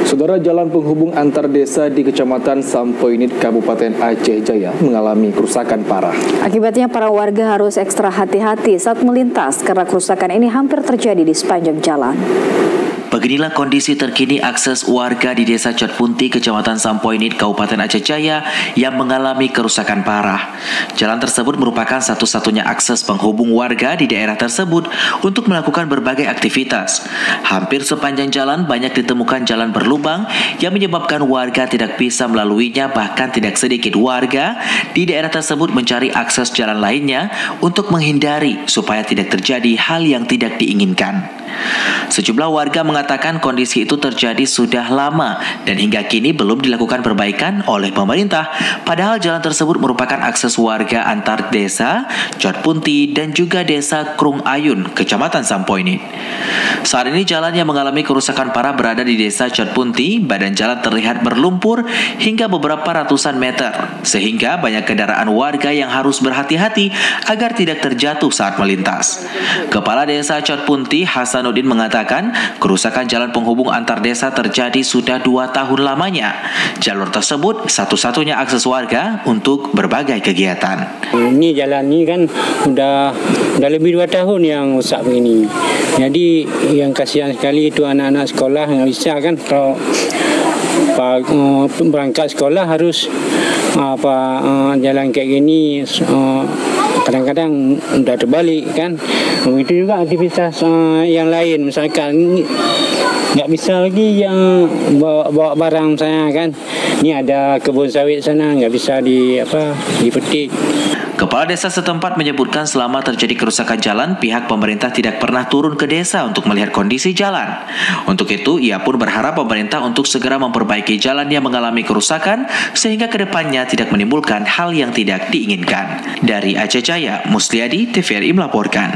Saudara, jalan penghubung antar desa di Kecamatan Sampoinit, Kabupaten Aceh Jaya mengalami kerusakan parah. Akibatnya para warga harus ekstra hati-hati saat melintas karena kerusakan ini hampir terjadi di sepanjang jalan. Beginilah kondisi terkini akses warga di Desa Cotpunti, Kecamatan Sampoinit, Kabupaten Aceh Jaya yang mengalami kerusakan parah. Jalan tersebut merupakan satu-satunya akses penghubung warga di daerah tersebut untuk melakukan berbagai aktivitas. Hampir sepanjang jalan banyak ditemukan jalan berlubang yang menyebabkan warga tidak bisa melaluinya, bahkan tidak sedikit warga di daerah tersebut mencari akses jalan lainnya untuk menghindari supaya tidak terjadi hal yang tidak diinginkan. Sejumlah warga mengatakan kondisi itu terjadi sudah lama dan hingga kini belum dilakukan perbaikan oleh pemerintah, padahal jalan tersebut merupakan akses warga antar desa Cotpunti dan juga desa Krung Ayun, Kecamatan Sampoinit. Saat ini jalan yang mengalami kerusakan parah berada di desa Cotpunti. Badan jalan terlihat berlumpur hingga beberapa ratusan meter, sehingga banyak kendaraan warga yang harus berhati-hati agar tidak terjatuh saat melintas. Kepala Desa Cotpunti Hasanuddin mengatakan kerusakan jalan penghubung antar desa terjadi sudah 2 tahun lamanya. Jalur tersebut satu-satunya akses warga untuk berbagai kegiatan. Ini jalan ini kan udah lebih 2 tahun yang rusak begini. Jadi yang kasihan sekali itu anak-anak sekolah nggak bisa kan, kalau berangkat sekolah harus jalan kayak gini. Kadang-kadang udah terbalik kan. Begitu juga aktivitas yang lain, misalkan nggak bisa lagi yang bawa barang saya kan. Ini ada kebun sawit sana nggak bisa dipetik. Kepala desa setempat menyebutkan selama terjadi kerusakan jalan, pihak pemerintah tidak pernah turun ke desa untuk melihat kondisi jalan. Untuk itu, ia pun berharap pemerintah untuk segera memperbaiki jalan yang mengalami kerusakan sehingga kedepannya tidak menimbulkan hal yang tidak diinginkan. Dari Aceh Jaya, Musliadi, TVRI melaporkan.